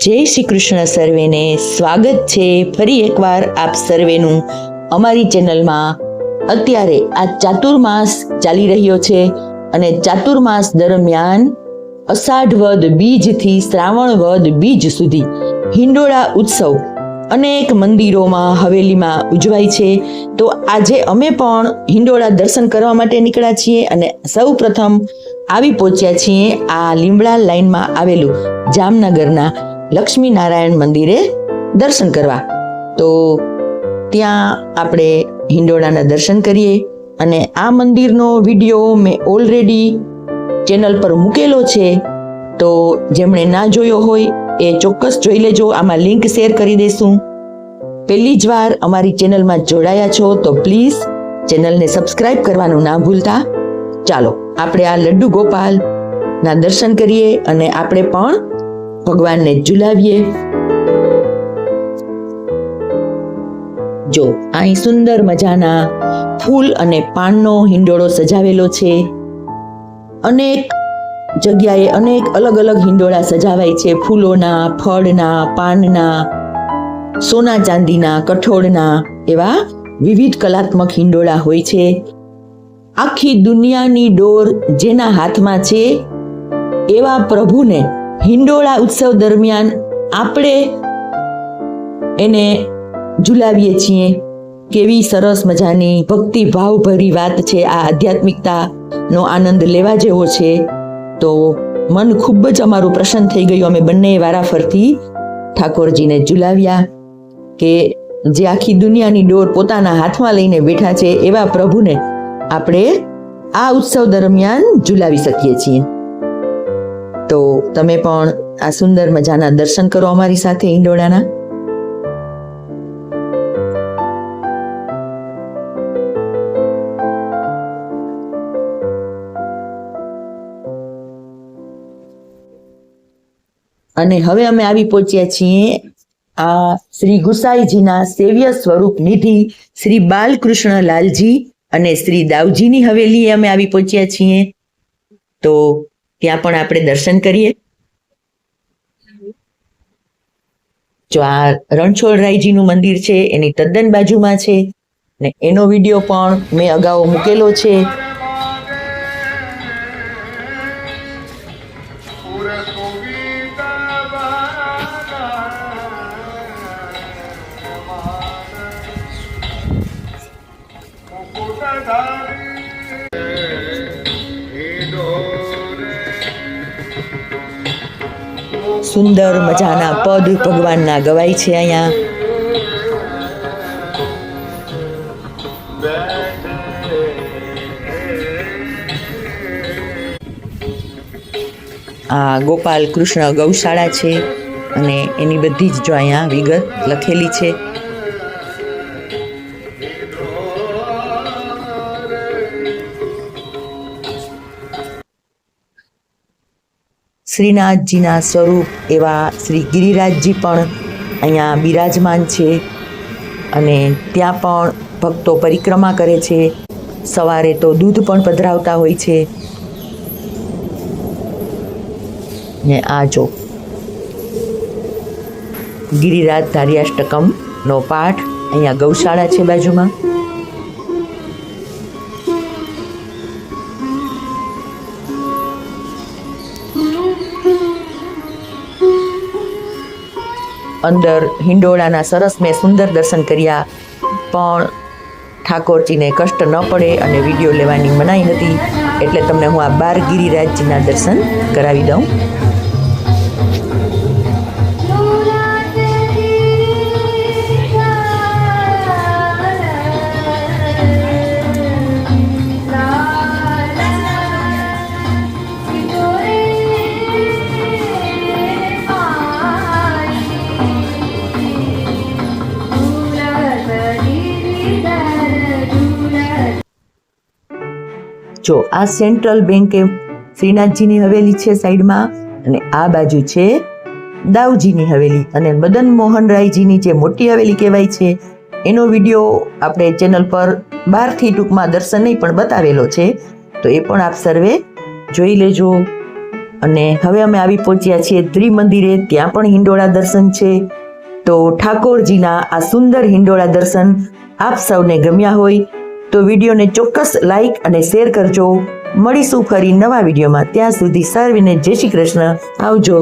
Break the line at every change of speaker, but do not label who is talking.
જય શ્રી કૃષ્ણ સર્વેને સ્વાગત છે ફરી એકવાર આપ સર્વેનું અમારી ચેનલમાં। અત્યારે આ ચાતુર્માસ ચાલી રહ્યો છે અને ચાતુર્માસ દરમિયાન અષાઢ વદ બીજથી શ્રાવણ વદ બીજ સુધી હિંડોળા ઉત્સવ અનેક મંદિરોમાં હવેલીમાં ઉજવાય છે। તો આજે અમે પણ હિંડોળા દર્શન કરવા માટે નીકળ્યા છીએ અને સૌ પ્રથમ આવી પહોંચ્યા છીએ આ લીમડા લાઈનમાં આવેલું જામનગરના લક્ષ્મી નારાયણ મંદિરે દર્શન કરવા। તો ત્યાં આપણે હિંડોળાના દર્શન કરીએ અને આ મંદિરનો વિડીયો મેં ઓલરેડી ચેનલ પર મૂકેલો છે, તો જેમણે ના જોયો હોય એ ચોક્કસ જોઈ લેજો। આમાં લિંક શેર કરી દઈશું। પહેલી જ વાર અમારી ચેનલમાં જોડાયા છો તો પ્લીઝ ચેનલને સબસ્ક્રાઇબ કરવાનું ના ભૂલતા। ચાલો આપણે આ લડ્ડુ ગોપાલના દર્શન કરીએ અને આપણે પણ ભગવાનને ઝુલાવીએ। જો અહીં સુંદર મજાના ફૂલ અને પાનનો હિંડોળો સજાવેલો છે। અનેક જગ્યાએ અનેક અલગ અલગ હિંડોળા સજાવાય છે, ફૂલોના, ફળના, પાનના, સોના ચાંદીના, કઠોળના, એવા વિવિધ કલાત્મક હિંડોળા હોય છે। આખી દુનિયાની ડોર જેના હાથમાં છે એવા પ્રભુને હિંડોળા ઉત્સવ દરમિયાન આપણે એને ઝુલાવીએ છીએ। કેવી સરસ મજાની ભક્તિ ભાવભરી વાત છે। આ આધ્યાત્મિકતાનો આનંદ લેવા જેવો છે। તો મન ખૂબ જ અમારું પ્રસન્ન થઈ ગયું। અમે બંને વારાફરતી ઠાકોરજીને ઝુલાવ્યા કે જે આખી દુનિયાની ડોર પોતાના હાથમાં લઈને બેઠા છે એવા પ્રભુને આપણે આ ઉત્સવ દરમિયાન ઝુલાવી શકીએ છીએ। તો તમે પણ આ સુંદર મજાના દર્શન કરો અમારી સાથે હિંડોળાના। અને હવે અમે આવી પહોંચ્યા છીએ આ શ્રી ગુસાઈજીના સેવ્ય સ્વરૂપ નિધિ શ્રી બાલકૃષ્ણ લાલજી અને શ્રી દાવજીની હવેલીએ અમે આવી પહોંચ્યા છીએ। તો ત્યાં પણ આપણે દર્શન કરીએ। જો આ રણછોડરાયજીનું મંદિર છે એની તદ્દન બાજુમાં છે ને એનો વિડીયો પણ મેં અગાઉ મૂકેલો છે। સુંદર મજાના પદ ભગવાનના ગવાય છે અહીંયા। આ ગોપાલ કૃષ્ણ ગૌશાળા છે અને એની બધી જ જો અહીંયા વિગત લખેલી છે। શ્રીનાથજીના સ્વરૂપ એવા શ્રી ગિરિરાજજી પણ અહીંયા બિરાજમાન છે અને ત્યાં પણ ભક્તો પરિક્રમા કરે છે। સવારે તો દૂધ પણ પધરાવતા હોય છે। ને આ જો ગિરિરાજ ધાર્યાષ્ટકમનો પાઠ અહીંયા ગૌશાળા છે બાજુમાં। અંદર હિંડોળાના સરસ મેં સુંદર દર્શન કર્યા, પણ ઠાકોરજીને કષ્ટ ન પડે અને વિડીયો લેવાની મનાઈ હતી, એટલે તમને હું આ 12 ગિરિરાજજીના દર્શન કરાવી દઉં। જો આ સેન્ટ્રલ બેંકે શ્રીનાથજીની હવેલી છે સાઈડમાં, અને આ બાજુ છે દાવજીની હવેલી, અને મદન મોહનરાયજીની જે મોટી હવેલી કહેવાય છે એનો વિડીયો આપણે ચેનલ પર બહારથી ટૂંકમાં દર્શન નહીં પણ બતાવેલો છે, તો એ પણ આપ સર્વે જોઈ લેજો। અને હવે અમે આવી પહોંચ્યા છીએ ત્રિમંદિરે, ત્યાં પણ હિંડોળા દર્શન છે. તો ઠાકોરજીના આ સુંદર હિંડોળા દર્શન આપ સૌને ગમ્યા હોય તો વિડીયોને ચોક્કસ લાઈક અને શેર કરજો. મળીશું ફરી નવા વિડીયોમાં. ત્યાં સુધી સર્વેને જય શ્રી કૃષ્ણ. આવજો.